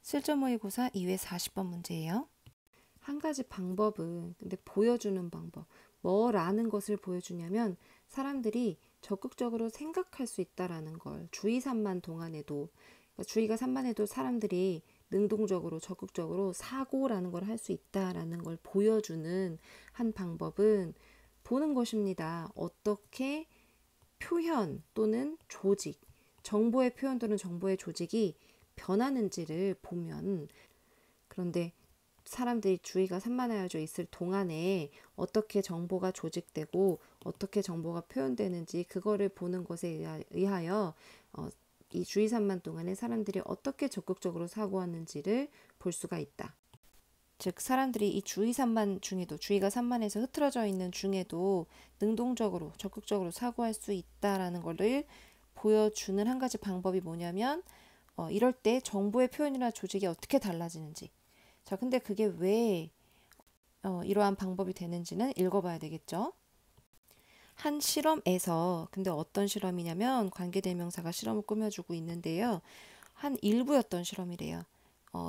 실전 모의고사 2회 40번 문제예요. 한 가지 방법은 근데 보여주는 방법. 뭐라는 것을 보여주냐면 사람들이 적극적으로 생각할 수 있다라는 걸 주의 산만 동안에도 그러니까 주의가 산만해도 사람들이 능동적으로 적극적으로 사고라는 걸 할 수 있다라는 걸 보여주는 한 방법은 보는 것입니다. 어떻게 표현 또는 조직, 정보의 표현 또는 정보의 조직이 변하는지를 보면 그런데 사람들이 주의가 산만해져 있을 동안에 어떻게 정보가 조직되고 어떻게 정보가 표현되는지 그거를 보는 것에 의하여 이 주의 산만 동안에 사람들이 어떻게 적극적으로 사고하는지를 볼 수가 있다. 즉 사람들이 이 주의 산만 중에도 주의가 산만해서 흐트러져 있는 중에도 능동적으로 적극적으로 사고할 수 있다라는 것을 보여주는 한 가지 방법이 뭐냐면 이럴 때 정보의 표현이나 조직이 어떻게 달라지는지. 자, 근데 그게 왜 이러한 방법이 되는지는 읽어봐야 되겠죠. 한 실험에서 근데 어떤 실험이냐면 관계대명사가 실험을 꾸며주고 있는데요. 한 일부였던 실험이래요.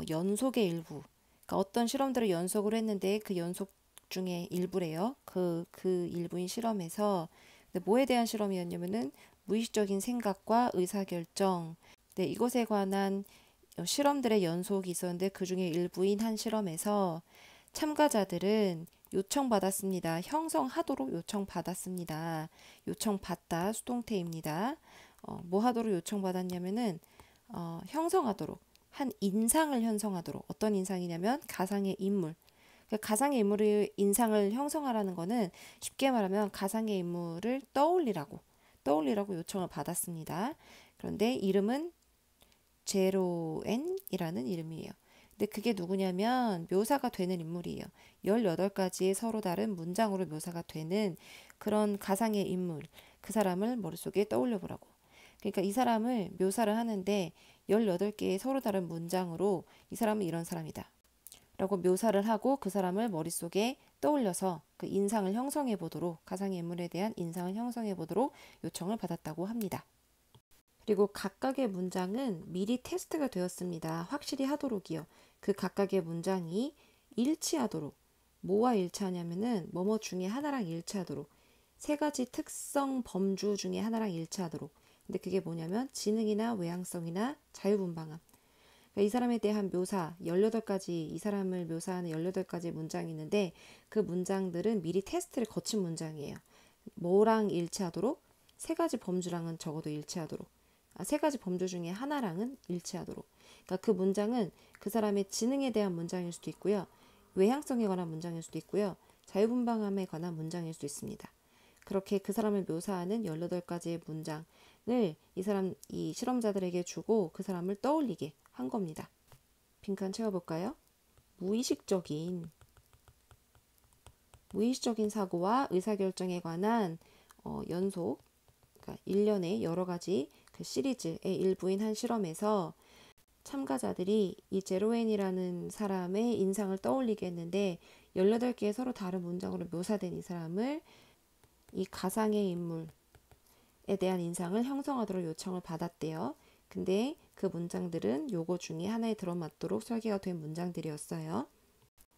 연속의 일부. 그러니까 어떤 실험들을 연속으로 했는데 그 연속 중에 일부래요. 그 일부인 실험에서 근데 뭐에 대한 실험이었냐면은 무의식적인 생각과 의사결정. 네, 이것에 관한 실험들의 연속이 있었는데 그 중에 일부인 한 실험에서 참가자들은 요청받았습니다. 형성하도록 요청받았습니다. 요청받다 수동태입니다. 뭐 하도록 요청받았냐면은 형성하도록 한 인상을 형성하도록 어떤 인상이냐면 가상의 인물. 그러니까 가상의 인물의 인상을 형성하라는 거는 쉽게 말하면 가상의 인물을 떠올리라고 요청을 받았습니다. 그런데 이름은 제로엔이라는 이름이에요. 근데 그게 누구냐면 묘사가 되는 인물이에요. 18가지의 서로 다른 문장으로 묘사가 되는 그런 가상의 인물, 그 사람을 머릿속에 떠올려 보라고. 그러니까 이 사람을 묘사를 하는데 18개의 서로 다른 문장으로 이 사람은 이런 사람이다. 라고 묘사를 하고 그 사람을 머릿속에 떠올려서 그 인상을 형성해 보도록 가상의 인물에 대한 인상을 형성해 보도록 요청을 받았다고 합니다. 그리고 각각의 문장은 미리 테스트가 되었습니다. 확실히 하도록이요. 그 각각의 문장이 일치하도록. 뭐와 일치하냐면은 뭐뭐 중에 하나랑 일치하도록. 세 가지 특성 범주 중에 하나랑 일치하도록. 근데 그게 뭐냐면 지능이나 외향성이나 자유분방함. 그러니까 이 사람에 대한 묘사 18가지 이 사람을 묘사하는 18가지 문장이 있는데 그 문장들은 미리 테스트를 거친 문장이에요. 뭐랑 일치하도록? 세 가지 범주랑은 적어도 일치하도록. 세 가지 범주 중에 하나랑은 일치하도록. 그러니까 그 문장은 그 사람의 지능에 대한 문장일 수도 있고요. 외향성에 관한 문장일 수도 있고요. 자유분방함에 관한 문장일 수도 있습니다. 그렇게 그 사람을 묘사하는 18가지의 문장을 이 실험자들에게 주고 그 사람을 떠올리게 한 겁니다. 빈칸 채워볼까요? 무의식적인 사고와 의사결정에 관한 연속, 그러니까 일련의 여러 가지 그 시리즈의 일부인 한 실험에서 참가자들이 이 제로엔이라는 사람의 인상을 떠올리게 했는데 18개의 서로 다른 문장으로 묘사된 이 사람을 이 가상의 인물에 대한 인상을 형성하도록 요청을 받았대요. 근데 그 문장들은 요거 중에 하나에 들어맞도록 설계가 된 문장들이었어요.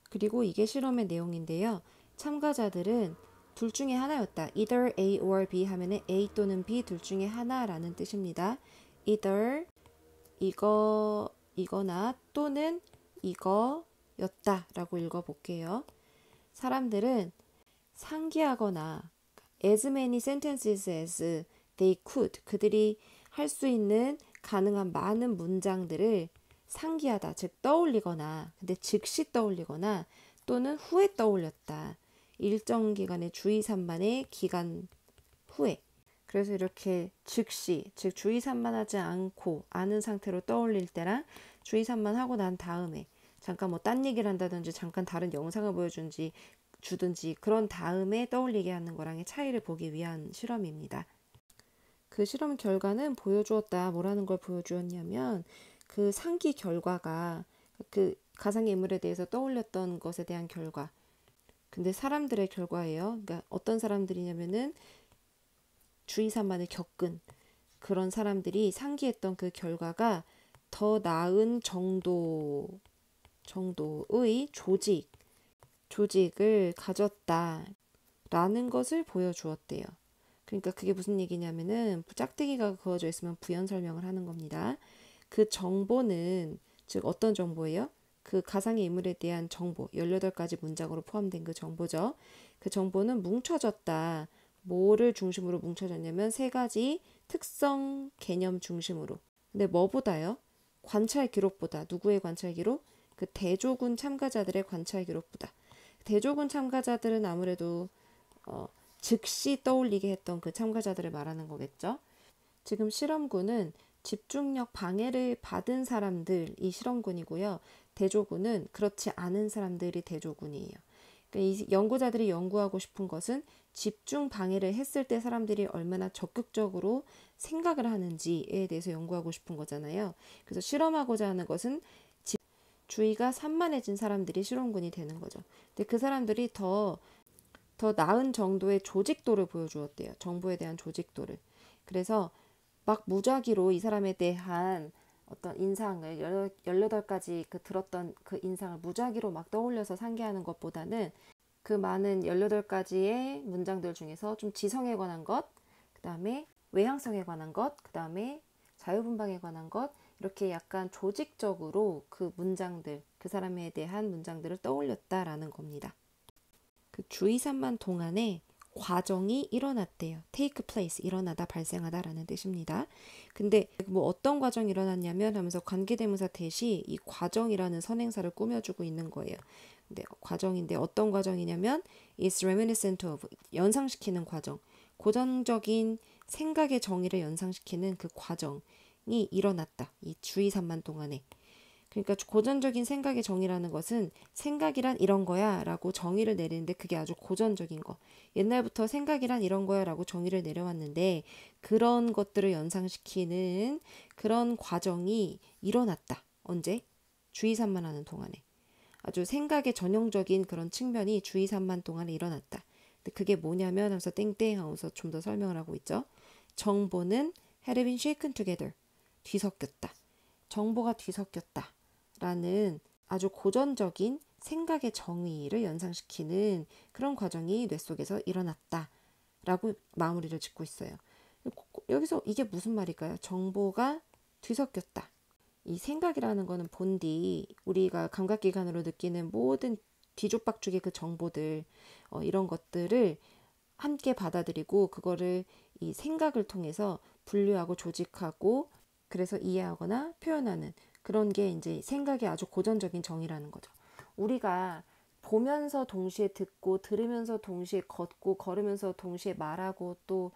그리고 이게 실험의 내용인데요. 참가자들은 둘 중에 하나였다. Either A or B 하면은 A 또는 B 둘 중에 하나라는 뜻입니다. Either 이거나 또는 이거였다 라고 읽어볼게요. 사람들은 상기하거나 as many sentences as they could 그들이 할 수 있는 가능한 많은 문장들을 상기하다 즉 떠올리거나 근데 즉시 떠올리거나 또는 후에 떠올렸다. 일정 기간의 주의 산만의 기간 후에 그래서 이렇게 즉시 즉 주의 산만하지 않고 아는 상태로 떠올릴 때랑 주의 산만하고 난 다음에 잠깐 뭐 딴 얘기를 한다든지 잠깐 다른 영상을 주든지 그런 다음에 떠올리게 하는 거랑의 차이를 보기 위한 실험입니다. 그 실험 결과는 보여주었다. 뭐라는 걸 보여주었냐면 그 상기 결과가 그 가상의 인물에 대해서 떠올렸던 것에 대한 결과. 근데 사람들의 결과예요. 그러니까 어떤 사람들이냐면은 주의 산만을 겪은 그런 사람들이 상기했던 그 결과가 더 나은 정도의 조직을 가졌다라는 것을 보여주었대요. 그러니까 그게 무슨 얘기냐면은 짝대기가 그어져 있으면 부연 설명을 하는 겁니다. 그 정보는 즉 어떤 정보예요? 그 가상의 인물에 대한 정보, 18가지 문장으로 포함된 그 정보죠. 그 정보는 뭉쳐졌다. 뭐를 중심으로 뭉쳐졌냐면 3가지 특성 개념 중심으로. 근데 뭐보다요? 관찰 기록보다. 누구의 관찰 기록? 그 대조군 참가자들의 관찰 기록보다. 대조군 참가자들은 아무래도 즉시 떠올리게 했던 그 참가자들을 말하는 거겠죠. 지금 실험군은 집중력 방해를 받은 사람들이 실험군이고요. 대조군은 그렇지 않은 사람들이 대조군이에요. 그러니까 이 연구자들이 연구하고 싶은 것은 집중 방해를 했을 때 사람들이 얼마나 적극적으로 생각을 하는지에 대해서 연구하고 싶은 거잖아요. 그래서 실험하고자 하는 것은 주의가 산만해진 사람들이 실험군이 되는 거죠. 근데 그 사람들이 더 나은 정도의 조직도를 보여주었대요. 정보에 대한 조직도를. 그래서 막 무작위로 이 사람에 대한 어떤 인상을 18가지 그 들었던 그 인상을 무작위로 막 떠올려서 상기하는 것보다는 그 많은 18가지의 문장들 중에서 좀 지성에 관한 것, 그 다음에 외향성에 관한 것, 그 다음에 자유분방에 관한 것, 이렇게 약간 조직적으로 그 문장들, 그 사람에 대한 문장들을 떠올렸다라는 겁니다. 그 주의산만 동안에 과정이 일어났대요. take place, 일어나다, 발생하다라는 뜻입니다. 근데 뭐 어떤 과정이 일어났냐면 하면서 관계대명사 대시 이 과정이라는 선행사를 꾸며주고 있는 거예요. 근데 과정인데 어떤 과정이냐면 is reminiscent of, 연상시키는 과정. 고전적인 생각의 정의를 연상시키는 그 과정이 일어났다. 이 주의산만 동안에. 그러니까 고전적인 생각의 정의라는 것은 생각이란 이런 거야 라고 정의를 내리는데 그게 아주 고전적인 거. 옛날부터 생각이란 이런 거야 라고 정의를 내려왔는데 그런 것들을 연상시키는 그런 과정이 일어났다. 언제? 주의산만하는 동안에. 아주 생각의 전형적인 그런 측면이 주의산만 동안에 일어났다. 근데 그게 뭐냐면 하면서 땡땡 하면서 좀 더 설명을 하고 있죠. 정보는 had been shaken together. 뒤섞였다. 정보가 뒤섞였다. 라는 아주 고전적인 생각의 정의를 연상시키는 그런 과정이 뇌 속에서 일어났다. 라고 마무리를 짓고 있어요. 여기서 이게 무슨 말일까요? 정보가 뒤섞였다. 이 생각이라는 거는 본디 우리가 감각기관으로 느끼는 모든 뒤죽박죽의 그 정보들 이런 것들을 함께 받아들이고 그거를 이 생각을 통해서 분류하고 조직하고 그래서 이해하거나 표현하는 그런 게 이제 생각의 아주 고전적인 정의라는 거죠. 우리가 보면서 동시에 듣고 들으면서 동시에 걷고 걸으면서 동시에 말하고 또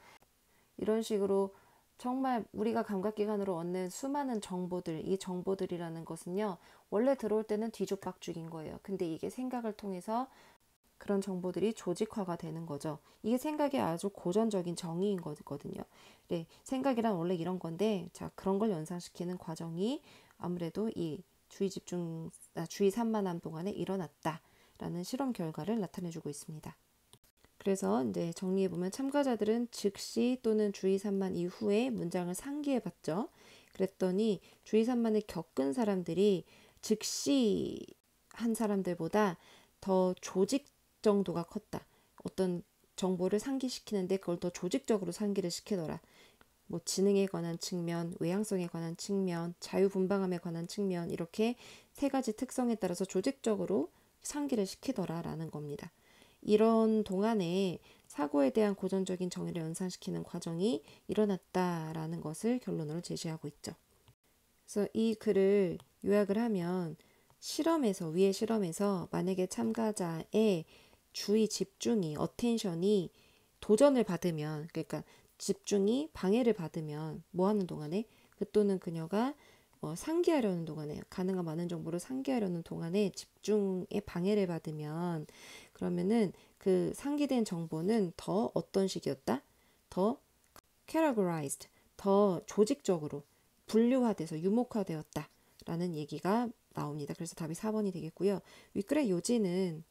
이런 식으로 정말 우리가 감각기관으로 얻는 수많은 정보들, 이 정보들이라는 것은요, 원래 들어올 때는 뒤죽박죽인 거예요. 근데 이게 생각을 통해서 그런 정보들이 조직화가 되는 거죠. 이게 생각의 아주 고전적인 정의인 거거든요. 네, 생각이란 원래 이런 건데, 자, 그런 걸 연상시키는 과정이 아무래도 이 주의 산만함 동안에 일어났다라는 실험 결과를 나타내주고 있습니다. 그래서 이제 정리해보면 참가자들은 즉시 또는 주의 산만 이후에 문장을 상기해봤죠. 그랬더니 주의 산만을 겪은 사람들이 즉시 한 사람들보다 더 조직 정도가 컸다. 어떤 정보를 상기시키는데 그걸 더 조직적으로 상기를 시키더라. 뭐 지능에 관한 측면, 외향성에 관한 측면, 자유분방함에 관한 측면 이렇게 3가지 특성에 따라서 조직적으로 상기를 시키더라라는 겁니다. 이런 동안에 사고에 대한 고전적인 정의를 연상시키는 과정이 일어났다라는 것을 결론으로 제시하고 있죠. 그래서 이 글을 요약을 하면 위의 실험에서 만약에 참가자의 주의 집중이, 어텐션이 도전을 받으면, 그러니까 집중이 방해를 받으면 뭐 하는 동안에 그 또는 그녀가 상기하려는 동안에 가능한 많은 정보를 상기하려는 동안에 집중에 방해를 받으면 그러면은 그 상기된 정보는 더 어떤 식이었다? 더 categorized, 더 조직적으로 분류화돼서 유목화되었다 라는 얘기가 나옵니다. 그래서 답이 4번이 되겠고요. 윗글의 요지는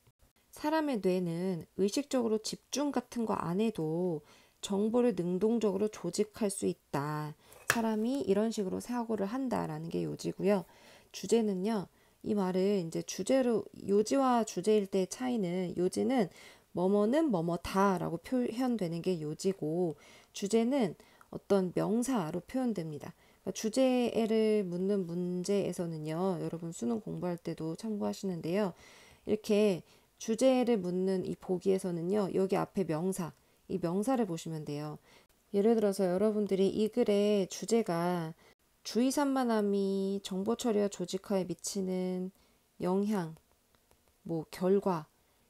사람의 뇌는 의식적으로 집중 같은 거 안 해도 정보를 능동적으로 조직할 수 있다. 사람이 이런 식으로 사고를 한다라는 게 요지고요. 주제는요. 이 말을 이제 주제로 요지와 주제일 때 차이는 요지는 뭐뭐는 뭐뭐다라고 표현되는 게 요지고 주제는 어떤 명사로 표현됩니다. 그러니까 주제를 묻는 문제에서는요. 여러분 수능 공부할 때도 참고하시는데요. 이렇게 주제를 묻는 이 보기에서는요. 여기 앞에 명사, 이 명사를 보시면 돼요. 예를 들어서 여러분들이 이 글의 주제가 주의 산만함이 정보 처리와 조직화에 미치는 영향, 뭐 결과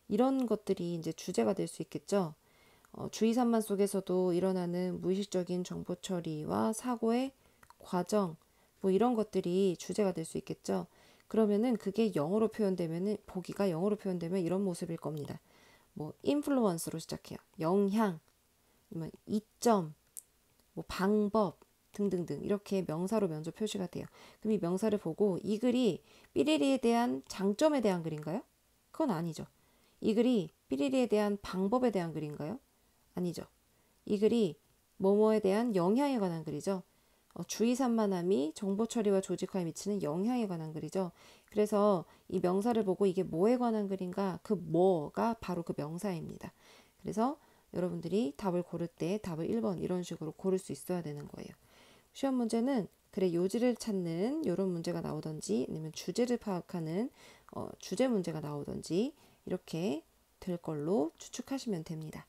이런 것들이 이제 주제가 될 수 있겠죠. 주의 산만 속에서도 일어나는 무의식적인 정보 처리와 사고의 과정, 뭐 이런 것들이 주제가 될 수 있겠죠. 그러면은 그게 영어로 표현되면은 보기가 영어로 표현되면 이런 모습일 겁니다. 뭐 인플루언스로 시작해요. 영향, 아니면 이점, 뭐 방법 등등등 이렇게 명사로 먼저 표시가 돼요. 그럼 이 명사를 보고 이 글이 삐리리에 대한 장점에 대한 글인가요? 그건 아니죠. 이 글이 삐리리에 대한 방법에 대한 글인가요? 아니죠. 이 글이 뭐뭐에 대한 영향에 관한 글이죠. 주의 산만함이 정보 처리와 조직화에 미치는 영향에 관한 글이죠. 그래서 이 명사를 보고 이게 뭐에 관한 글인가? 그 뭐가 바로 그 명사입니다. 그래서 여러분들이 답을 고를 때 답을 1번 이런 식으로 고를 수 있어야 되는 거예요. 시험 문제는 그래 요지를 찾는 이런 문제가 나오던지 아니면 주제를 파악하는 주제 문제가 나오던지 이렇게 될 걸로 추측하시면 됩니다.